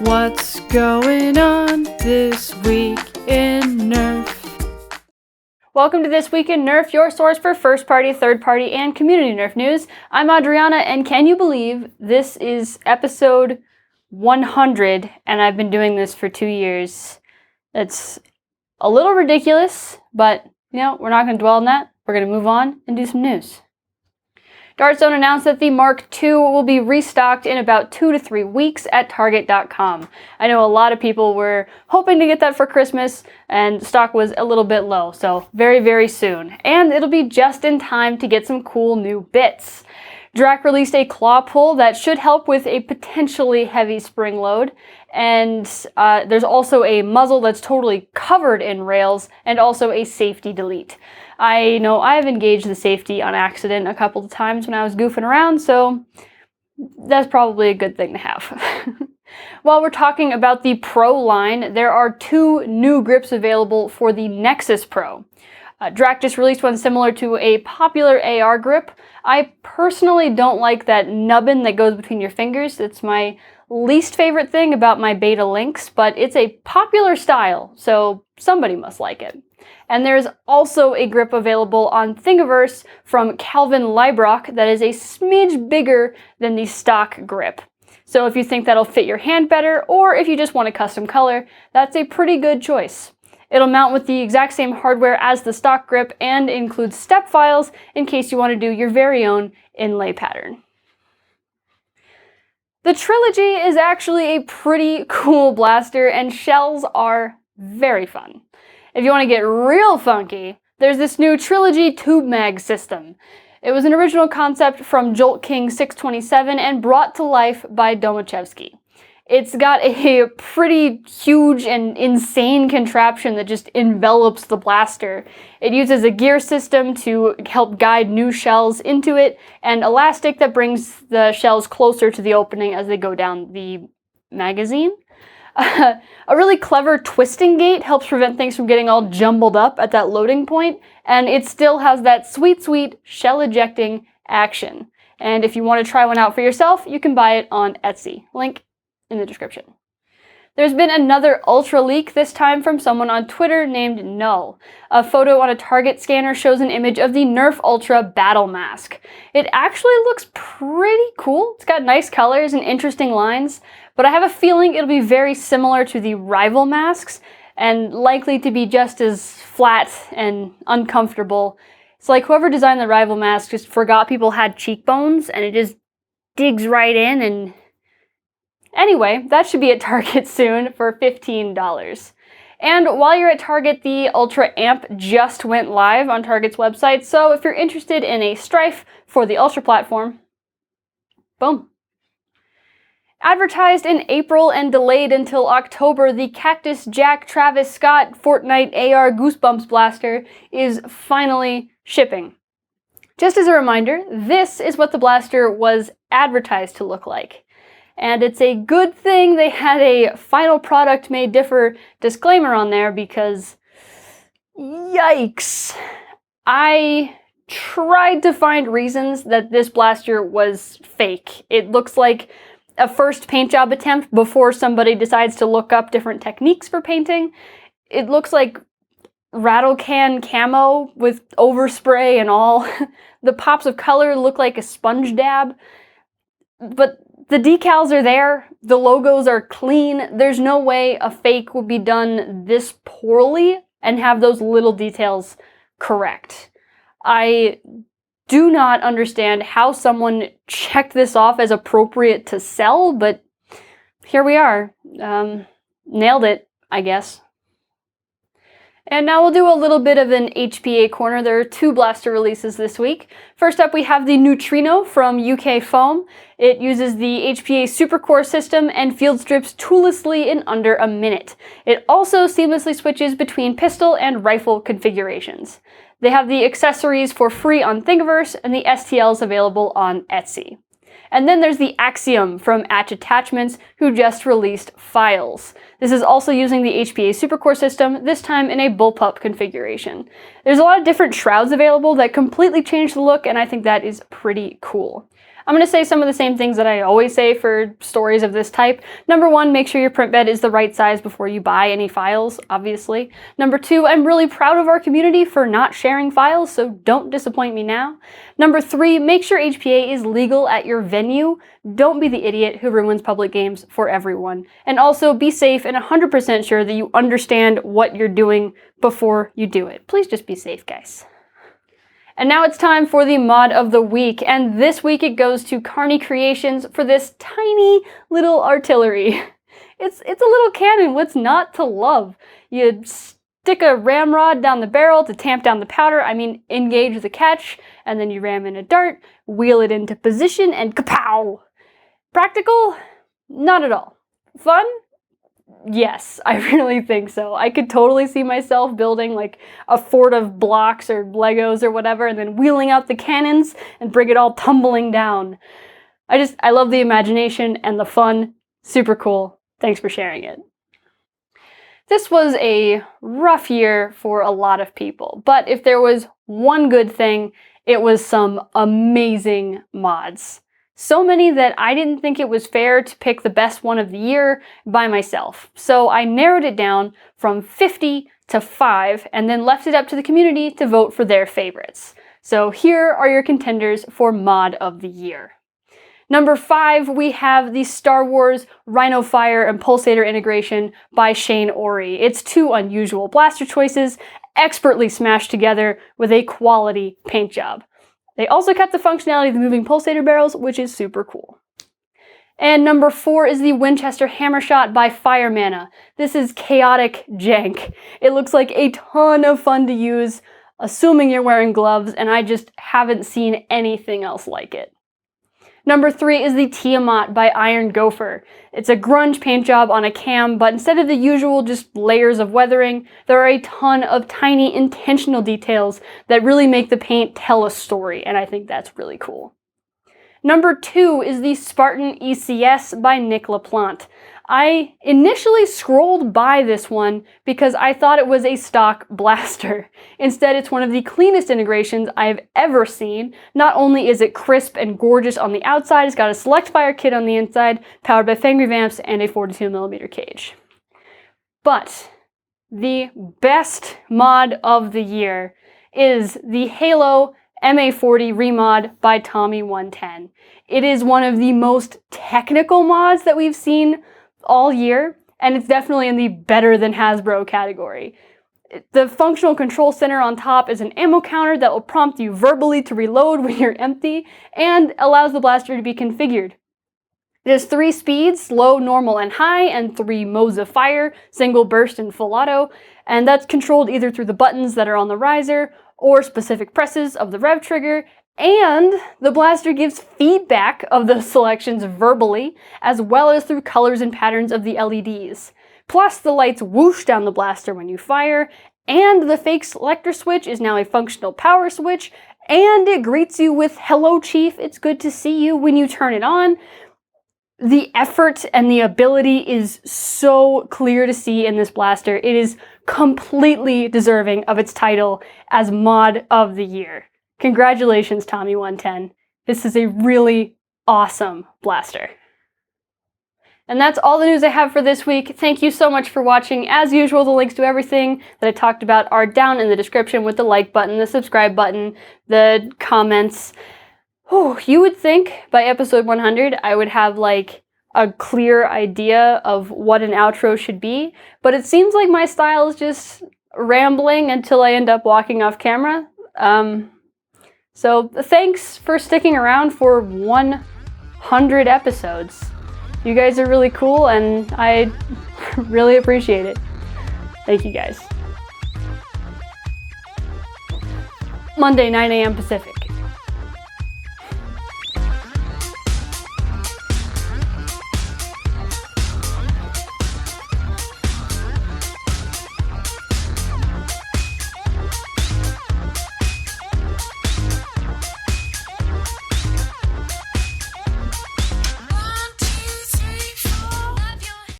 What's going on this week in Nerf? Welcome to This Week in Nerf, your source for first-party, third-party, and community Nerf news. I'm Adriana, and can you believe this is episode 100, and I've been doing this for 2 years. It's a little ridiculous, but, you know, we're not going to dwell on that. We're going to move on and do some news. Dartzone announced that the Mark II will be restocked in about 2 to 3 weeks at Target.com. I know a lot of people were hoping to get that for Christmas, and stock was a little bit low, so very, very soon. And it'll be just in time to get some cool new bits. Drac released a claw pull that should help with a potentially heavy spring load, and there's also a muzzle that's totally covered in rails, and also a safety delete. I know I've engaged the safety on accident a couple of times when I was goofing around, so that's probably a good thing to have. While we're talking about the Pro line, there are 2 new grips available for the Nexus Pro. Drac just released one similar to a popular AR grip. I personally don't like that nubbin that goes between your fingers. It's my least favorite thing about my beta links, but it's a popular style, so somebody must like it. And there's also a grip available on Thingiverse from Calvin Liebrock that is a smidge bigger than the stock grip. So if you think that'll fit your hand better, or if you just want a custom color, that's a pretty good choice. It'll mount with the exact same hardware as the stock grip and includes step files in case you want to do your very own inlay pattern. The Trilogy is actually a pretty cool blaster, and shells are very fun. If you want to get real funky, there's this new Trilogy Tube Mag System. It was an original concept from Jolt King 627 and brought to life by Domachevsky. It's got a pretty huge and insane contraption that just envelops the blaster. It uses a gear system to help guide new shells into it, and elastic that brings the shells closer to the opening as they go down the magazine. A really clever twisting gate helps prevent things from getting all jumbled up at that loading point, and it still has that sweet, sweet shell ejecting action. And if you want to try one out for yourself, you can buy it on Etsy. Link in the description. There's been another Ultra leak, this time from someone on Twitter named Null. A photo on a Target scanner shows an image of the Nerf Ultra Battle Mask. It actually looks pretty cool. It's got nice colors and interesting lines, but I have a feeling it'll be very similar to the rival masks and likely to be just as flat and uncomfortable. It's like whoever designed the rival mask just forgot people had cheekbones and it just digs right in and... Anyway, that should be at Target soon for $15. And while you're at Target, the Ultra Amp just went live on Target's website, so if you're interested in a Strife for the Ultra platform, boom. Advertised in April and delayed until October, the Cactus Jack Travis Scott Fortnite AR Goosebumps Blaster is finally shipping. Just as a reminder, this is what the blaster was advertised to look like. And it's a good thing they had a final product may differ disclaimer on there because, yikes. I tried to find reasons that this blaster was fake. It looks like a first paint job attempt before somebody decides to look up different techniques for painting. It looks like rattle can camo with overspray and all. The pops of color look like a sponge dab. But the decals are there, the logos are clean, there's no way a fake would be done this poorly and have those little details correct. I do not understand how someone checked this off as appropriate to sell, but here we are. Nailed it, I guess. And now we'll do a little bit of an HPA Corner. There are 2 blaster releases this week. First up, we have the Neutrino from UK Foam. It uses the HPA Supercore system and field strips toollessly in under a minute. It also seamlessly switches between pistol and rifle configurations. They have the accessories for free on Thingiverse and the STLs available on Etsy. And then there's the Axiom from Atch Attachments, who just released Files. This is also using the HPA Supercore system, this time in a bullpup configuration. There's a lot of different shrouds available that completely change the look, and I think that is pretty cool. I'm going to say some of the same things that I always say for stories of this type. Number 1, make sure your print bed is the right size before you buy any files, obviously. Number 2, I'm really proud of our community for not sharing files, so don't disappoint me now. Number 3, make sure HPA is legal at your venue. Don't be the idiot who ruins public games for everyone. And also be safe and 100% sure that you understand what you're doing before you do it. Please just be safe, guys. And now it's time for the mod of the week, and this week it goes to Carney Creations for this tiny little artillery. It's a little cannon, what's not to love? You stick a ramrod down the barrel to tamp down the powder, engage the catch, and then you ram in a dart, wheel it into position, and kapow! Practical? Not at all. Fun? Yes, I really think so. I could totally see myself building like a fort of blocks or Legos or whatever and then wheeling out the cannons and bring it all tumbling down. I love the imagination and the fun. Super cool. Thanks for sharing it. This was a rough year for a lot of people, but if there was one good thing, it was some amazing mods. So many that I didn't think it was fair to pick the best one of the year by myself. So I narrowed it down from 50 to 5 and then left it up to the community to vote for their favorites. So here are your contenders for mod of the year. Number 5, we have the Star Wars Rhino Fire and Pulsator integration by Shane Ori. It's 2 unusual blaster choices, expertly smashed together with a quality paint job. They also kept the functionality of the moving pulsator barrels, which is super cool. And number 4 is the Winchester Hammershot by Fire Mana. This is chaotic jank. It looks like a ton of fun to use, assuming you're wearing gloves, and I just haven't seen anything else like it. Number 3 is the Tiamat by Iron Gopher. It's a grunge paint job on a cam, but instead of the usual just layers of weathering, there are a ton of tiny intentional details that really make the paint tell a story, and I think that's really cool. Number 2 is the Spartan ECS by Nick LaPlante. I initially scrolled by this one because I thought it was a stock blaster. Instead, it's one of the cleanest integrations I've ever seen. Not only is it crisp and gorgeous on the outside, it's got a select fire kit on the inside, powered by Fangry Vamps and a 42mm cage. But the best mod of the year is the Halo MA40 remod by Tommy110. It is one of the most technical mods that we've seen all year, and it's definitely in the better than Hasbro category. The functional control center on top is an ammo counter that will prompt you verbally to reload when you're empty, and allows the blaster to be configured. It has 3 speeds, low, normal, and high, and 3 modes of fire, single burst and full auto, and that's controlled either through the buttons that are on the riser or specific presses of the rev trigger, and the blaster gives feedback of the selections verbally, as well as through colors and patterns of the LEDs. Plus, the lights whoosh down the blaster when you fire, and the fake selector switch is now a functional power switch, and it greets you with "Hello, Chief, it's good to see you" when you turn it on. The effort and the ability is so clear to see in this blaster. It is completely deserving of its title as Mod of the Year. Congratulations, Tommy110. This is a really awesome blaster. And that's all the news I have for this week. Thank you so much for watching. As usual, the links to everything that I talked about are down in the description with the like button, the subscribe button, the comments. Whew, you would think by episode 100 I would have like a clear idea of what an outro should be, but it seems like my style is just rambling until I end up walking off camera. So thanks for sticking around for 100 episodes. You guys are really cool and I really appreciate it. Thank you guys. Monday, 9 a.m. Pacific.